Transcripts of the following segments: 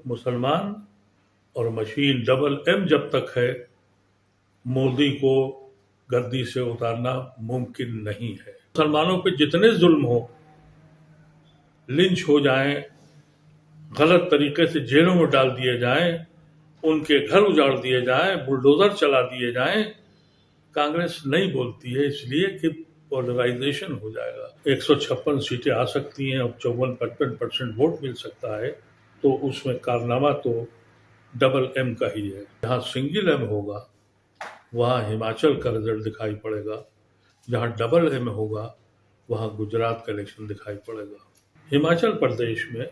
मुसलमान और machine double M जब तक है, मोदी को गद्दी से उतारना मुमकिन नहीं है। मुसलमानों पे जितने जुल्म हो, लिंच हो जाएं, गलत तरीके से जेलों में डाल दिए जाएं, उनके घर उजाड़ दिए जाएं, बुलडोजर चला दिए जाएं, कांग्रेस नहीं बोलती है, इसलिए कि पोलराइजेशन हो जाएगा। 156 सीटें आ सकती हैं और 54-55% वोट मिल सकता है, तो उसमें कारनामा तो डबल एम का ही है। जहां सिंगल एम होगा वहां हिमाचल का रिजल्ट दिखाई पड़ेगा, जहां डबल एम होगा वहां गुजरात का इलेक्शन दिखाई पड़ेगा। हिमाचल प्रदेश में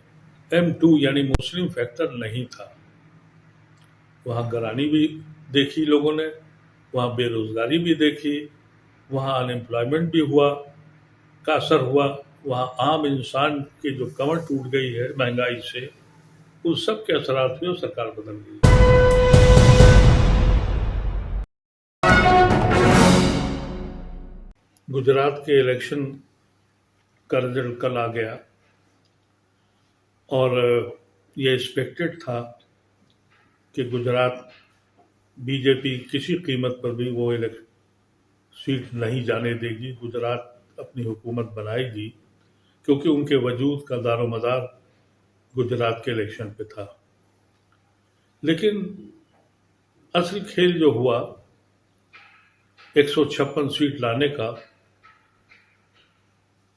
M2 यानी मुस्लिम फैक्टर नहीं था। वहां गरानी भी देखी लोगों ने, वहां बेरोजगारी भी देखी, वहां अनएम्प्लॉयमेंट भी हुआ का असर हुआ, वहां आम इंसान की जो कमर टूट गई है महंगाई से, उस सब के असरात हुए, सरकार बदल गई। गुजरात के इलेक्शन का रिजल्ट कल आ गया और ये एक्सपेक्टेड था कि गुजरात बीजेपी किसी कीमत पर भी वो सीट नहीं जाने देगी, गुजरात अपनी हुकूमत बनाएगी, क्योंकि उनके वजूद का दारोमदार गुजरात के इलेक्शन पे था। लेकिन असल खेल जो हुआ 156 सीट लाने का,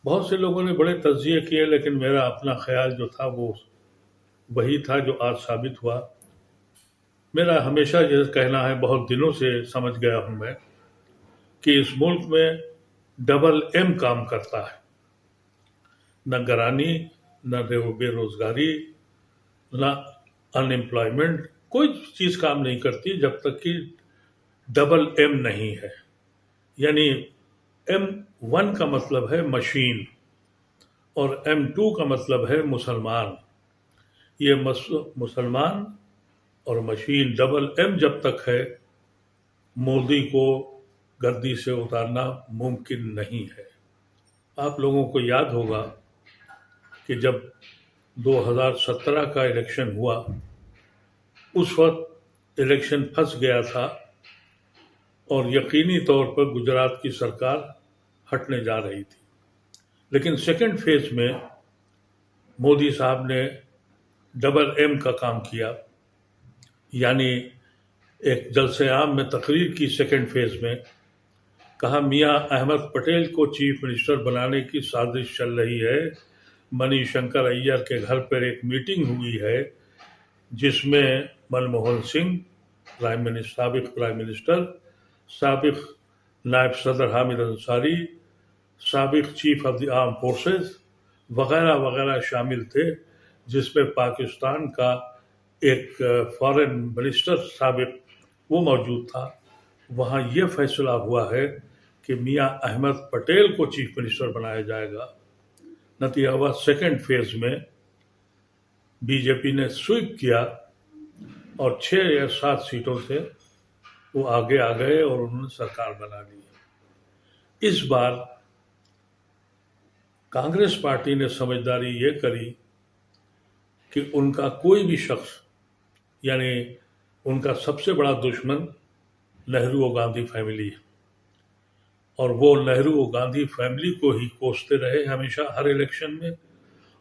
बहुत से लोगों ने बड़े तज्जिए किए, लेकिन मेरा अपना ख्याल जो था वो वही था जो आज साबित हुआ। मेरा हमेशा यह कहना है, बहुत दिनों से समझ गया हूं मैं, कि इस मुल्क में डबल एम काम करता है। न गरानी, न बेरोजगारी, न अनएम्प्लॉयमेंट, कोई चीज काम नहीं करती जब तक कि डबल एम नहीं है। यानी M1 का मतलब है मशीन और M2 का मतलब है मुसलमान। ये मुसलमान और मशीन डबल एम जब तक है, मोदी को गद्दी से उतारना मुमकिन नहीं है। आप लोगों को याद होगा कि जब 2017 का इलेक्शन हुआ, उस वक्त इलेक्शन फंस गया था और यकीनी तौर पर गुजरात की सरकार हटने जा रही थी। लेकिन सेकंड फेज में मोदी साहब ने डबल एम का काम किया, यानी एक जलसे आम में तकरीर की सेकंड फेज में, कहा मियां अहमद पटेल को चीफ मिनिस्टर बनाने की साजिश चल रही है। मणिशंकर अय्यर के घर पर एक मीटिंग हुई है जिसमें मनमोहन सिंह, साबिक प्राइम मिनिस्टर, साबिक नायब सदर हामिद अंसारी, साबिक chief of the arm forces वगैरह वगैरह शामिल थे, जिसमें पाकिस्तान का एक फॉरेन मिनिस्टर साबिक वो मौजूद था। वहाँ ये फैसला हुआ है कि मियां अहमद पटेल को चीफ मिनिस्टर बनाया जाएगा। नतीजा हुआ सेकेंड फेज में बीजेपी ने स्वीप किया और 6 या 7 सीटों से वो आगे आ गए और उन्होंने सरकार बना ली। इस बार कांग्रेस पार्टी ने समझदारी ये करी कि उनका कोई भी शख्स, यानी उनका सबसे बड़ा दुश्मन नेहरू और गांधी फैमिली है, और वो नेहरू और गांधी फैमिली को ही कोसते रहे हमेशा हर इलेक्शन में,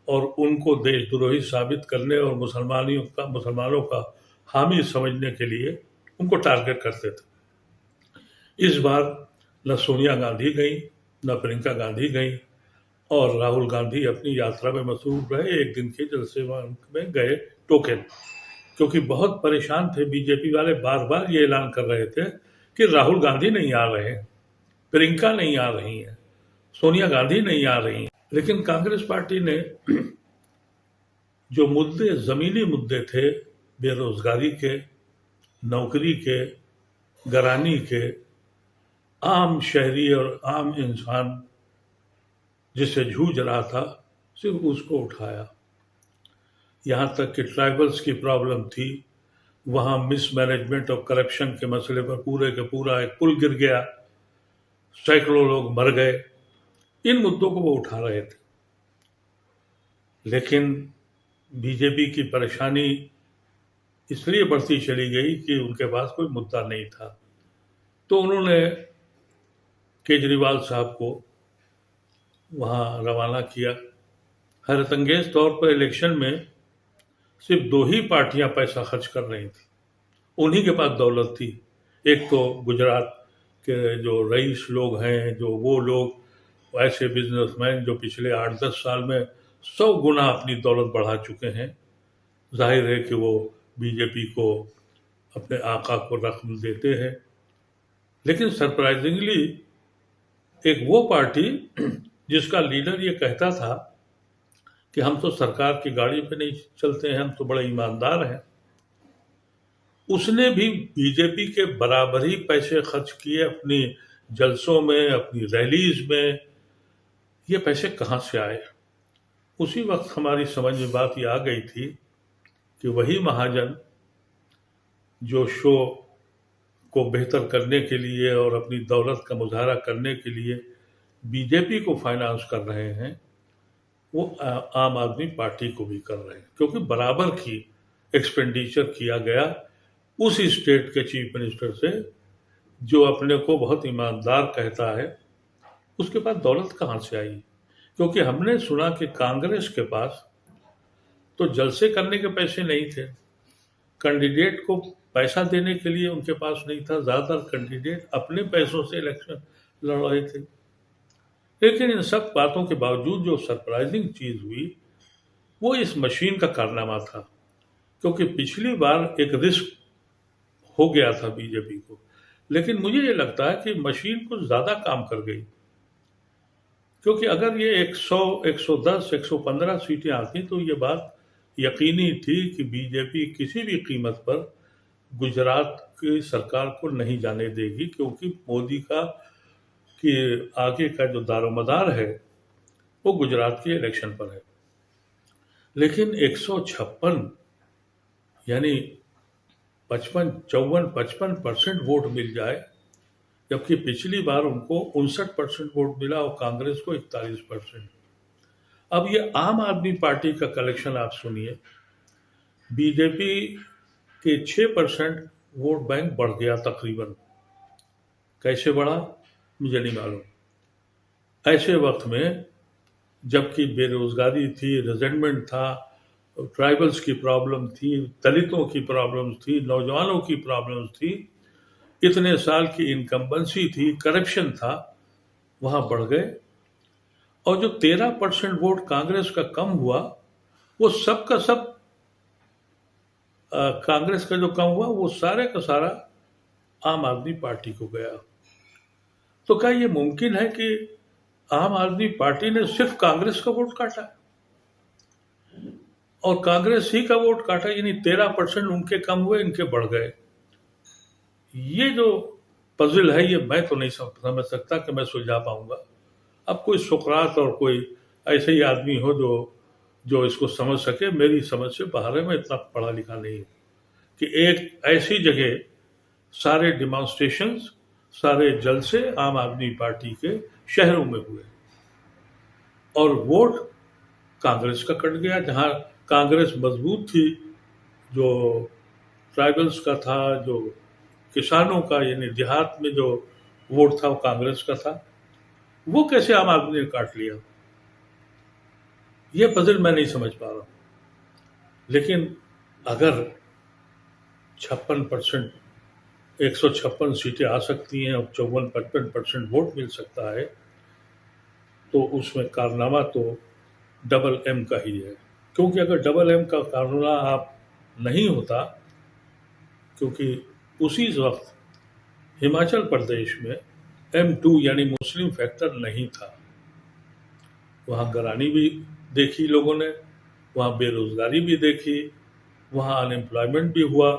और उनको देशद्रोही साबित करने और मुसलमानों का हामी समझने के लिए उनको टारगेट करते थे। इस बार न सोनिया गांधी गई, न प्रियंका गांधी गई, और राहुल गांधी अपनी यात्रा में मसरूफ रहे। एक दिन के जलसे में गए टोकन, क्योंकि बहुत परेशान थे बीजेपी वाले, बार बार ये ऐलान कर रहे थे कि राहुल गांधी नहीं आ रहे हैं, प्रियंका नहीं आ रही हैं, सोनिया गांधी नहीं आ रही हैं। लेकिन कांग्रेस पार्टी ने जो मुद्दे, जमीनी मुद्दे थे, बेरोजगारी के, नौकरी के, गरानी के, आम शहरी और आम इंसान जिससे जूझ रहा था, सिर्फ उसको उठाया। यहाँ तक कि ट्राइबल्स की प्रॉब्लम थी, वहाँ मिसमैनेजमेंट और करप्शन के मसले पर पूरे के पूरा एक पुल गिर गया, सैकड़ों लोग मर गए। इन मुद्दों को वो उठा रहे थे। लेकिन बीजेपी की परेशानी इसलिए बढ़ती चली गई कि उनके पास कोई मुद्दा नहीं था। तो उन्होंने केजरीवाल साहब को वहाँ रवाना किया। हैरतअंगेज तौर पर इलेक्शन में सिर्फ दो ही पार्टियां पैसा खर्च कर रही थी, उन्हीं के पास दौलत थी। एक तो गुजरात के जो रईस लोग हैं, जो वो लोग ऐसे बिजनेसमैन जो पिछले 8-10 साल में 100 गुना अपनी दौलत बढ़ा चुके हैं। जाहिर है कि वो बीजेपी को, अपने आका को रकम देते हैं। लेकिन सरप्राइजिंगली एक वो पार्टी जिसका लीडर ये कहता था कि हम तो सरकार की गाड़ी पे नहीं चलते हैं, हम तो बड़े ईमानदार हैं, उसने भी बीजेपी के बराबर ही पैसे खर्च किए अपनी जलसों में, अपनी रैलीज में। ये पैसे कहाँ से आए? उसी वक्त हमारी समझ में बात ये आ गई थी कि वही महाजन जो शो को बेहतर करने के लिए और अपनी दौलत का मुजाहरा करने के लिए बीजेपी को फाइनेंस कर रहे हैं, वो आम आदमी पार्टी को भी कर रहे हैं, क्योंकि बराबर की एक्सपेंडिचर किया गया उस स्टेट के चीफ मिनिस्टर से जो अपने को बहुत ईमानदार कहता है। उसके पास दौलत कहाँ से आई? क्योंकि हमने सुना कि कांग्रेस के पास तो जलसे करने के पैसे नहीं थे, कैंडिडेट को पैसा देने के लिए उनके पास नहीं था। ज़्यादातर कैंडिडेट अपने पैसों से इलेक्शन लड़ रहे थे। लेकिन इन सब बातों के बावजूद जो सरप्राइजिंग चीज़ हुई वो इस मशीन का कारनामा था, क्योंकि पिछली बार एक रिस्क हो गया था बीजेपी को, लेकिन मुझे ये लगता है कि मशीन कुछ ज़्यादा काम कर गई। क्योंकि अगर ये 100, 110, 115 सीटें आती तो ये बात यकीनी थी कि बीजेपी किसी भी कीमत पर गुजरात की सरकार को नहीं जाने देगी, क्योंकि मोदी का कि आगे का जो दारोमदार है वो गुजरात के इलेक्शन पर है। लेकिन 156 यानी 55% वोट मिल जाए, जबकि पिछली बार उनको 59% वोट मिला और कांग्रेस को 41%। अब ये आम आदमी पार्टी का कलेक्शन आप सुनिए। बीजेपी के 6% वोट बैंक बढ़ गया तकरीबन। कैसे बढ़ा मुझे नहीं मालूम। ऐसे वक्त में जबकि बेरोजगारी थी, रिजेंटमेंट था, ट्राइबल्स की प्रॉब्लम थी, दलितों की प्रॉब्लम्स थी, नौजवानों की प्रॉब्लम्स थी, इतने साल की इनकम्बेंसी थी, करप्शन था, वहां बढ़ गए। और जो 13% वोट कांग्रेस का कम हुआ, वो सब का सब कांग्रेस का जो कम हुआ वो सारे का सारा आम आदमी पार्टी को गया। तो क्या ये मुमकिन है कि आम आदमी पार्टी ने सिर्फ कांग्रेस का वोट काटा और कांग्रेस ही का वोट काटा, यानी 13% उनके कम हुए, इनके बढ़ गए? ये जो पजल है ये मैं तो नहीं समझ सकता कि मैं सुलझा पाऊंगा। अब कोई सुकरात और कोई ऐसे ही आदमी हो जो इसको समझ सके। मेरी समझ से बाहर है, मैं इतना पढ़ा लिखा नहीं हूँ कि एक ऐसी जगह सारे डिमॉन्स्ट्रेशंस, सारे जलसे आम आदमी पार्टी के शहरों में हुए और वोट कांग्रेस का कट गया। जहां कांग्रेस मजबूत थी, जो ट्राइबल्स का था, जो किसानों का यानी देहात में जो वोट था वो कांग्रेस का था, वो कैसे आम आदमी ने काट लिया? ये पजल मैं नहीं समझ पा रहा हूं। लेकिन अगर 56%, 156 सीटें आ सकती हैं और 54-55% वोट मिल सकता है, तो उसमें कारनामा तो डबल एम का ही है। क्योंकि अगर डबल एम का कारनामा आप नहीं होता, क्योंकि उसी वक्त हिमाचल प्रदेश में M2 यानी मुस्लिम फैक्टर नहीं था। वहाँ गरानी भी देखी लोगों ने, वहाँ बेरोजगारी भी देखी, वहाँ अनएम्प्लॉयमेंट भी हुआ,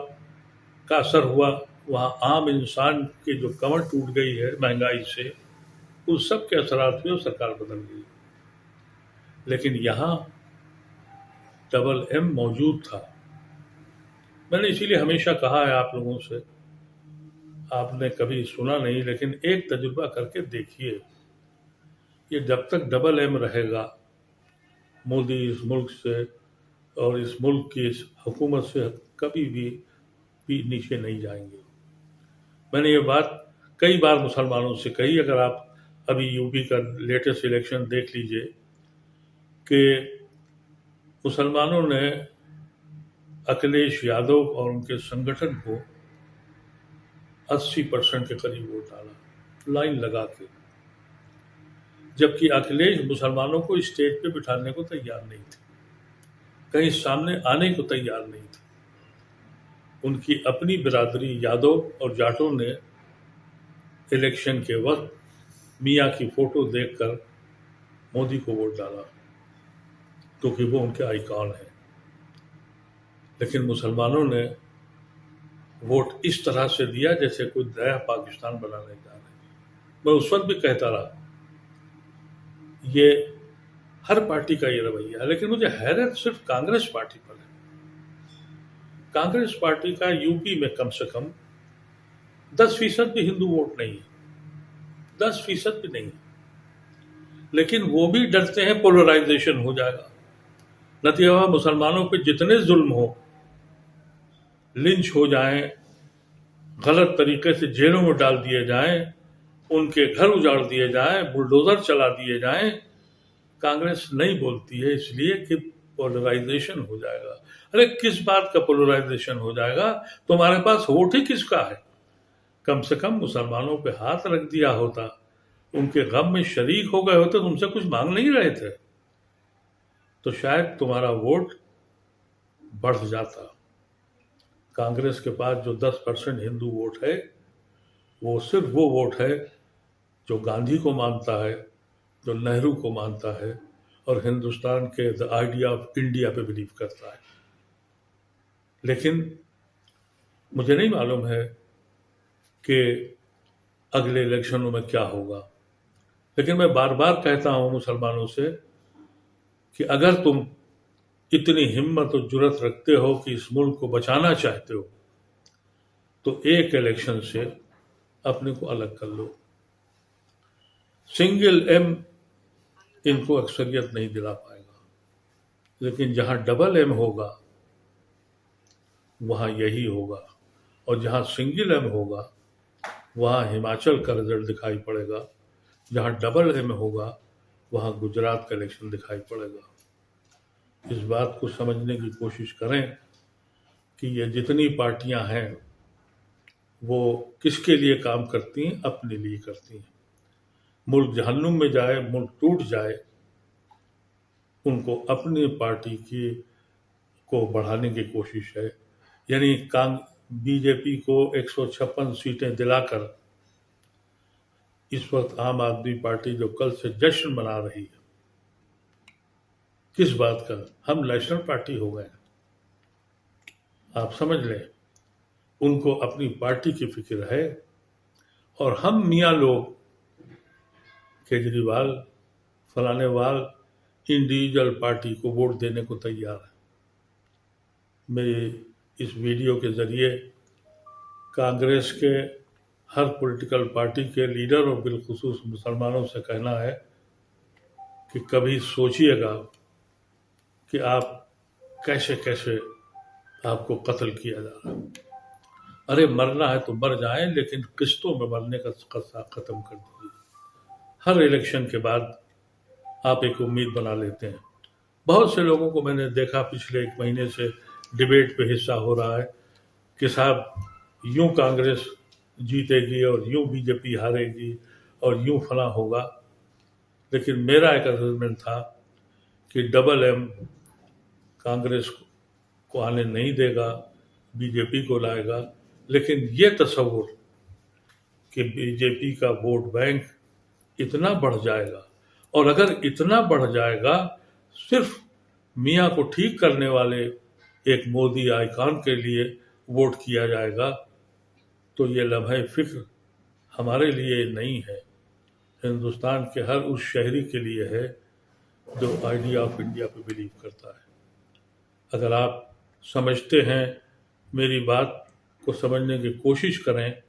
का असर हुआ, वहाँ आम इंसान की जो कमर टूट गई है महंगाई से, उस सब के असरात हुए और सरकार बदल गई। लेकिन यहाँ डबल एम मौजूद था। मैंने इसीलिए हमेशा कहा है आप लोगों से, आपने कभी सुना नहीं, लेकिन एक तजुर्बा करके देखिए। ये जब तक डबल एम रहेगा, मोदी इस मुल्क से और इस मुल्क की इस हुकूमत से कभी भी नीचे नहीं जाएंगे। मैंने ये बात कई बार मुसलमानों से कही। अगर आप अभी यूपी का लेटेस्ट इलेक्शन देख लीजिए कि मुसलमानों ने अखिलेश यादव और उनके संगठन को 80% के करीब वोट डाला लाइन लगा के, जबकि अखिलेश मुसलमानों को स्टेज पे बिठाने को तैयार नहीं थे, कहीं सामने आने को तैयार नहीं थे। उनकी अपनी बिरादरी यादव और जाटों ने इलेक्शन के वक्त मियाँ की फोटो देखकर मोदी को वोट डाला क्योंकि वो उनके आइकॉन हैं। लेकिन मुसलमानों ने वोट इस तरह से दिया जैसे कोई नया पाकिस्तान बनाने जा रहे हैं। मैं उस वक्त भी कहता रहा ये हर पार्टी का ये रवैया है, लेकिन मुझे हैरत सिर्फ कांग्रेस पार्टी पर है। कांग्रेस पार्टी का यूपी में कम से कम 10% भी हिंदू वोट नहीं है, 10% भी नहीं है। लेकिन वो भी डरते हैं पोलराइजेशन हो जाएगा, नतीजा मुसलमानों पे जितने जुल्म हो, लिंच हो जाएं, गलत तरीके से जेलों में डाल दिए जाएं, उनके घर उजाड़ दिए जाएं, बुलडोजर चला दिए जाएं, कांग्रेस नहीं बोलती है इसलिए कि पोलराइजेशन हो जाएगा। अरे किस बात का पोलराइजेशन हो जाएगा? तुम्हारे पास वोट ही किसका है? कम से कम मुसलमानों पे हाथ रख दिया होता, उनके गम में शरीक हो गए होते, तुमसे कुछ मांग नहीं रहे थे, तो शायद तुम्हारा वोट बढ़ जाता। कांग्रेस के पास जो 10% हिंदू वोट है, वो सिर्फ वो वोट है जो गांधी को मानता है, जो नेहरू को मानता है और हिंदुस्तान के द आइडिया ऑफ इंडिया पे बिलीव करता है। लेकिन मुझे नहीं मालूम है कि अगले इलेक्शनों में क्या होगा। लेकिन मैं बार बार कहता हूं मुसलमानों से कि अगर तुम इतनी हिम्मत और जुर्रत रखते हो कि इस मुल्क को बचाना चाहते हो, तो एक इलेक्शन से अपने को अलग कर लो। सिंगल एम इनको अक्सरियत नहीं दिला पाएगा, लेकिन जहां डबल एम होगा वहां यही होगा, और जहां सिंगल एम होगा वहां हिमाचल का रिजल्ट दिखाई पड़ेगा, जहां डबल एम होगा वहां गुजरात का इलेक्शन दिखाई पड़ेगा। इस बात को समझने की कोशिश करें कि ये जितनी पार्टियां हैं वो किसके लिए काम करती हैं? अपने लिए करती हैं। मुल्क जहन्नुम में जाए, मुल्क टूट जाए, उनको अपनी पार्टी की को बढ़ाने की कोशिश है। यानी बीजेपी को 156 सीटें दिलाकर इस वक्त आम आदमी पार्टी जो कल से जश्न मना रही है, किस बात का? हम नेशनल पार्टी हो गए। आप समझ लें, उनको अपनी पार्टी की फिक्र है, और हम मियाँ लोग केजरीवाल, फलानेवाल, इंडिविजुअल पार्टी को वोट देने को तैयार है। मेरे इस वीडियो के जरिए कांग्रेस के हर पॉलिटिकल पार्टी के लीडर और बिलखुसूस मुसलमानों से कहना है कि कभी सोचिएगा कि आप कैसे कैसे आपको कत्ल किया जा रहा है। अरे मरना है तो मर जाएं, लेकिन किस्तों में मरने का कस्सा खत्म कर दीजिए। हर इलेक्शन के बाद आप एक उम्मीद बना लेते हैं। बहुत से लोगों को मैंने देखा पिछले 1 महीने से डिबेट पे हिस्सा हो रहा है कि साहब यूं कांग्रेस जीतेगी और यूं बीजेपी हारेगी और यूं फला होगा। लेकिन मेरा एक असेसमेंट था कि डबल एम कांग्रेस को आने नहीं देगा, बीजेपी को लाएगा। लेकिन ये तस्वुर कि बीजेपी का वोट बैंक इतना बढ़ जाएगा, और अगर इतना बढ़ जाएगा सिर्फ मियाँ को ठीक करने वाले एक मोदी आइकॉन के लिए वोट किया जाएगा, तो ये लम्हे फिक्र हमारे लिए नहीं है, हिंदुस्तान के हर उस शहरी के लिए है जो आइडिया ऑफ इंडिया पे बिलीव करता है। अगर आप समझते हैं, मेरी बात को समझने की कोशिश करें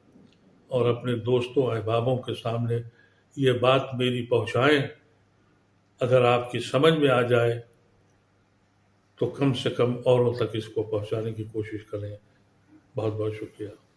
और अपने दोस्तों अहबाबों के सामने ये बात मेरी पहुंचाएं। अगर आपकी समझ में आ जाए तो कम से कम औरों तक इसको पहुंचाने की कोशिश करें। बहुत बहुत शुक्रिया।